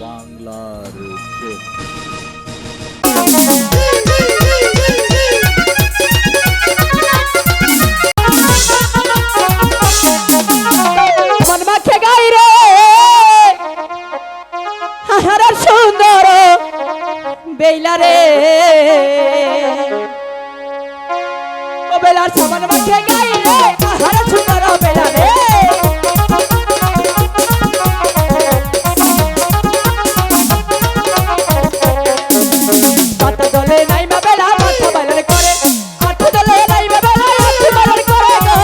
বাংলার প্রেম। সুন্দর বেলা রে ও বেলার সামান মাঠে গাইলে আহার সুন্দর বেলা রে পাতা দলে নাইমা বেলা মাথা বালন করে আঠু দলে নাইমা বেলা আঠু বালন করে গো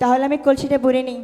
তাহলে আমি কলসিটা ভরে নিই।